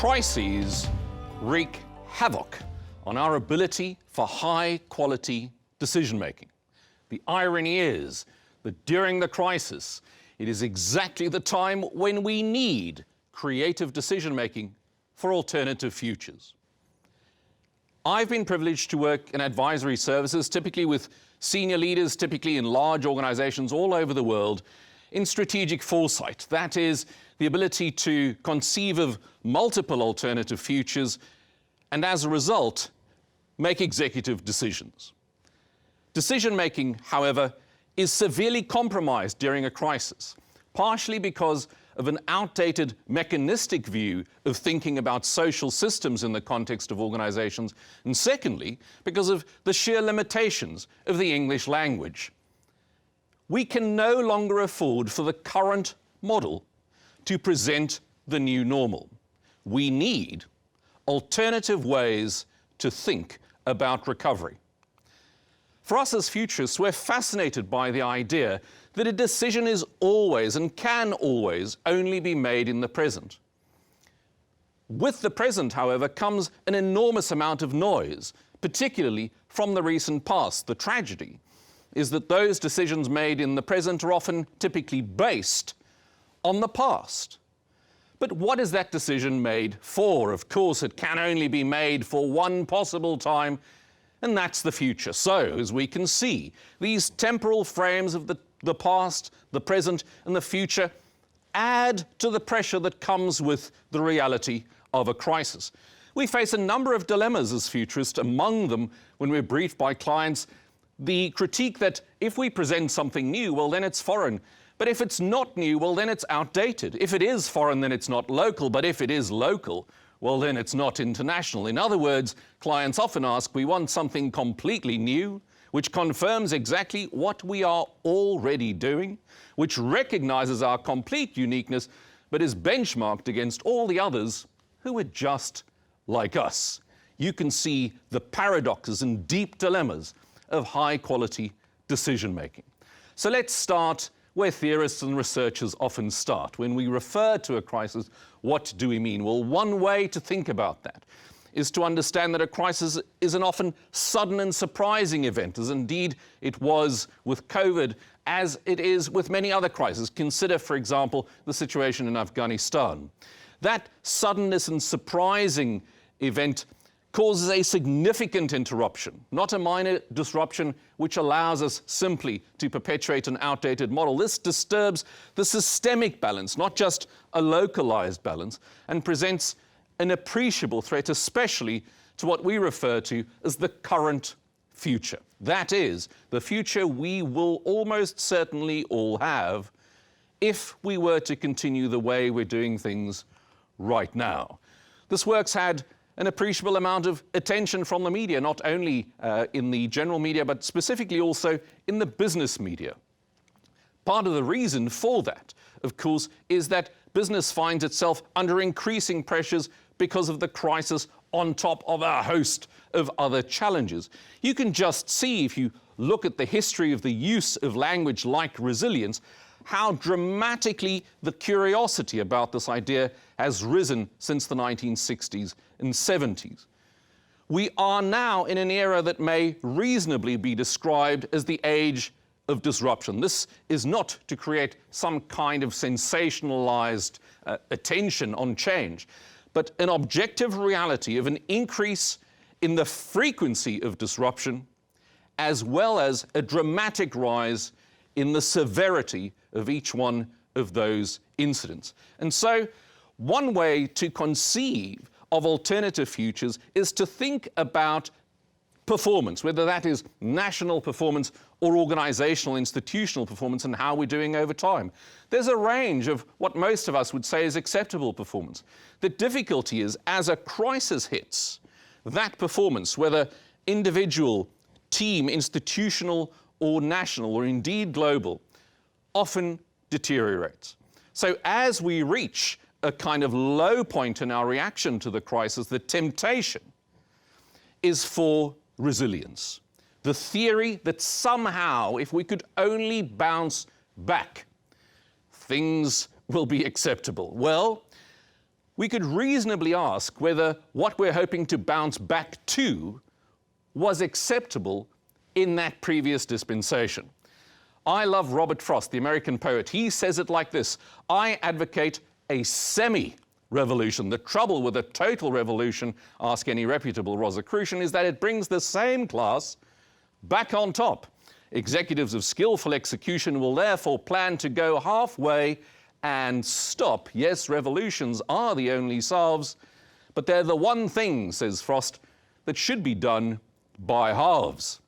Crises wreak havoc on our ability for high-quality decision-making. The irony is that during the crisis, it is exactly the time when we need creative decision-making for alternative futures. I've been privileged to work in advisory services, typically with senior leaders, typically in large organizations all over the world, in strategic foresight. That is, the ability to conceive of multiple alternative futures and, as a result, make executive decisions. Decision-making, however, is severely compromised during a crisis, partially because of an outdated mechanistic view of thinking about social systems in the context of organizations, and secondly, because of the sheer limitations of the English language. We can no longer afford for the current model to present the new normal. We need alternative ways to think about recovery. For us as futurists, we're fascinated by the idea that a decision is always and can always only be made in the present. With the present, however, comes an enormous amount of noise, particularly from the recent past. The tragedy is that those decisions made in the present are often typically based on the past. But what is that decision made for? Of course, it can only be made for one possible time, and that's the future. So, as we can see, these temporal frames of the past, the present, and the future add to the pressure that comes with the reality of a crisis. We face a number of dilemmas as futurists. Among them, when we're briefed by clients, the critique that if we present something new, well, then it's foreign. But if it's not new, well, then it's outdated. If it is foreign, then it's not local. But if it is local, well, then it's not international. In other words, clients often ask, we want something completely new, which confirms exactly what we are already doing, which recognizes our complete uniqueness, but is benchmarked against all the others who are just like us. You can see the paradoxes and deep dilemmas of high-quality decision-making. So let's start where theorists and researchers often start. When we refer to a crisis, what do we mean? Well, one way to think about that is to understand that a crisis is an often sudden and surprising event, as indeed it was with COVID, as it is with many other crises. Consider, for example, the situation in Afghanistan. That suddenness and surprising event causes a significant interruption, not a minor disruption which allows us simply to perpetuate an outdated model. This disturbs the systemic balance, not just a localized balance, and presents an appreciable threat, especially to what we refer to as the current future. That is, the future we will almost certainly all have if we were to continue the way we're doing things right now. This work's had an appreciable amount of attention from the media, not only in the general media, but specifically also in the business media. Part of the reason for that, of course, is that business finds itself under increasing pressures because of the crisis on top of a host of other challenges. You can just see, if you look at the history of the use of language like resilience, how dramatically the curiosity about this idea has risen since the 1960s and 70s. We are now in an era that may reasonably be described as the age of disruption. This is not to create some kind of sensationalized attention on change, but an objective reality of an increase in the frequency of disruption, as well as a dramatic rise in the severity of each one of those incidents. And so, one way to conceive of alternative futures is to think about performance, whether that is national performance or organizational, institutional performance, and how we're doing over time. There's a range of what most of us would say is acceptable performance. The difficulty is, as a crisis hits, that performance, whether individual, team, institutional, or national, or indeed global, often deteriorates. So as we reach a kind of low point in our reaction to the crisis, the temptation is for resilience. The theory that somehow, if we could only bounce back, things will be acceptable. Well, we could reasonably ask whether what we're hoping to bounce back to was acceptable in that previous dispensation. I love Robert Frost, the American poet. He says it like this: I advocate a semi-revolution. The trouble with a total revolution, ask any reputable Rosicrucian, is that it brings the same class back on top. Executives of skillful execution will therefore plan to go halfway and stop. Yes, revolutions are the only salves, but they're the one thing, says Frost, that should be done by halves.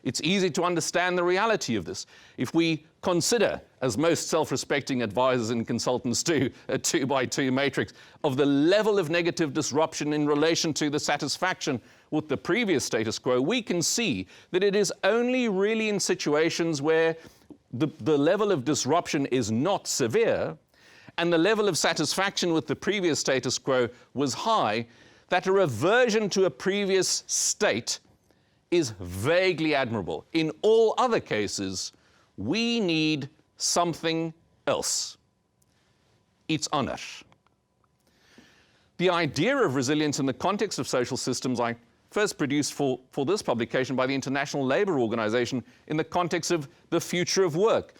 It's easy to understand the reality of this. If we consider, as most self-respecting advisors and consultants do, a 2x2 matrix of the level of negative disruption in relation to the satisfaction with the previous status quo, we can see that it is only really in situations where the level of disruption is not severe and the level of satisfaction with the previous status quo was high, that a reversion to a previous state is vaguely admirable. In all other cases, we need something else. It's anders. The idea of resilience in the context of social systems I first produced for this publication by the International Labour Organization in the context of the future of work.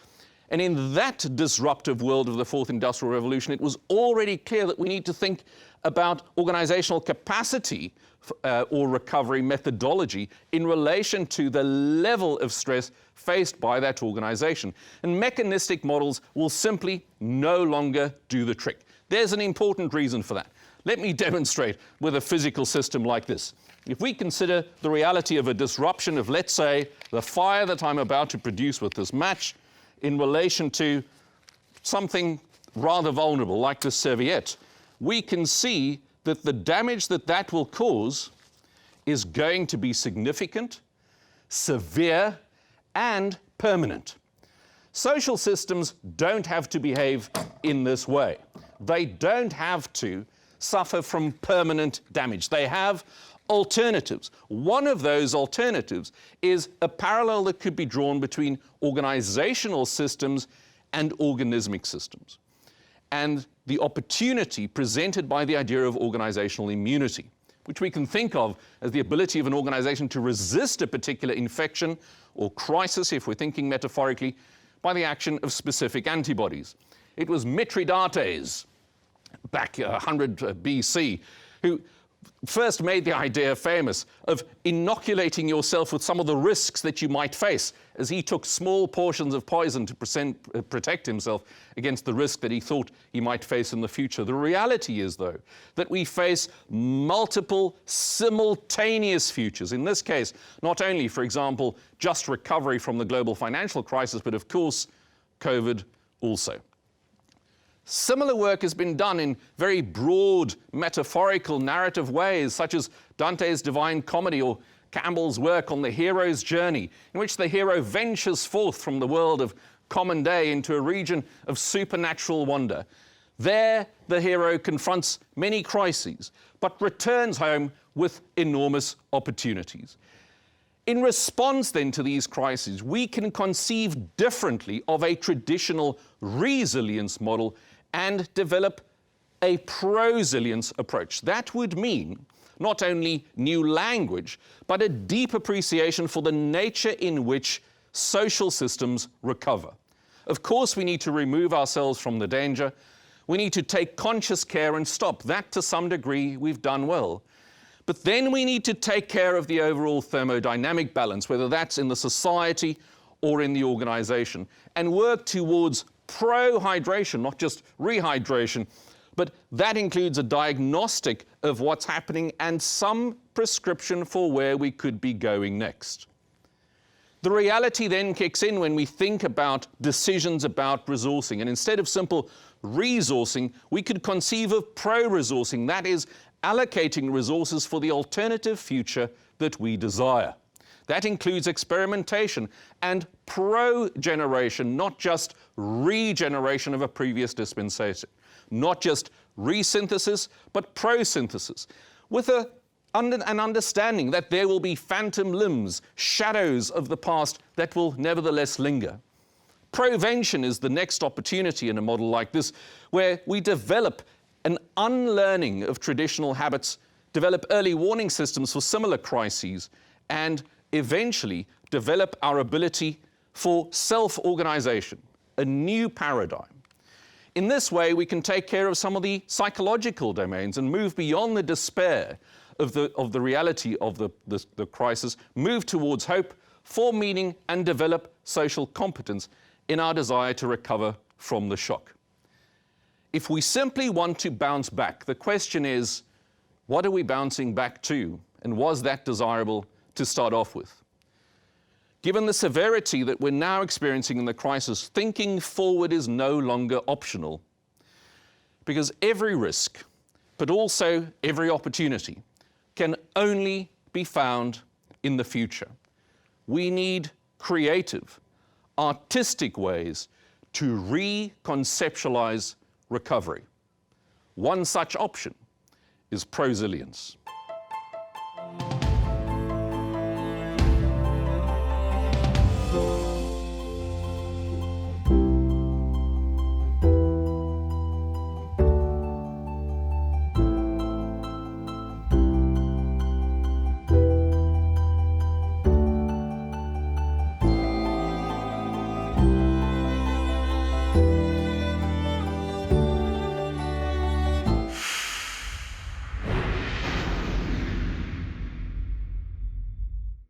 And in that disruptive world of the Fourth Industrial Revolution, it was already clear that we need to think about organizational capacity or recovery methodology in relation to the level of stress faced by that organization. And mechanistic models will simply no longer do the trick. There's an important reason for that. Let me demonstrate with a physical system like this. If we consider the reality of a disruption of, let's say, the fire that I'm about to produce with this match in relation to something rather vulnerable like this serviette, we can see that the damage that that will cause is going to be significant, severe, and permanent. Social systems don't have to behave in this way. They don't have to suffer from permanent damage. They have alternatives. One of those alternatives is a parallel that could be drawn between organizational systems and organismic systems, and the opportunity presented by the idea of organizational immunity, which we can think of as the ability of an organization to resist a particular infection or crisis, if we're thinking metaphorically, by the action of specific antibodies. It was Mithridates, back 100 BC, who first made the idea famous of inoculating yourself with some of the risks that you might face, as he took small portions of poison to protect himself against the risk that he thought he might face in the future. The reality is, though, that we face multiple simultaneous futures. In this case, not only, for example, just recovery from the global financial crisis, but of course, COVID also. Similar work has been done in very broad, metaphorical, narrative ways, such as Dante's Divine Comedy or Campbell's work on the hero's journey, in which the hero ventures forth from the world of common day into a region of supernatural wonder. There, the hero confronts many crises, but returns home with enormous opportunities. In response, then, to these crises, we can conceive differently of a traditional resilience model and develop a prosilience approach. That would mean not only new language, but a deep appreciation for the nature in which social systems recover. Of course, we need to remove ourselves from the danger. We need to take conscious care and stop. That, to some degree, we've done well. But then we need to take care of the overall thermodynamic balance, whether that's in the society or in the organization, and work towards pro-hydration, not just rehydration, but that includes a diagnostic of what's happening and some prescription for where we could be going next. The reality then kicks in when we think about decisions about resourcing, and instead of simple resourcing, we could conceive of pro-resourcing, that is, allocating resources for the alternative future that we desire. That includes experimentation and pro-generation, not just regeneration of a previous dispensation, not just resynthesis, but prosynthesis, with an understanding that there will be phantom limbs, shadows of the past that will nevertheless linger. Provention is the next opportunity in a model like this, where we develop an unlearning of traditional habits, develop early warning systems for similar crises, and eventually develop our ability for self-organization, a new paradigm. In this way, we can take care of some of the psychological domains and move beyond the despair of the reality of the crisis, move towards hope, form meaning, and develop social competence in our desire to recover from the shock. If we simply want to bounce back, the question is, what are we bouncing back to, and was that desirable to start off with? Given the severity that we're now experiencing in the crisis, thinking forward is no longer optional, because every risk, but also every opportunity, can only be found in the future. We need creative, artistic ways to reconceptualize recovery. One such option is prosilience.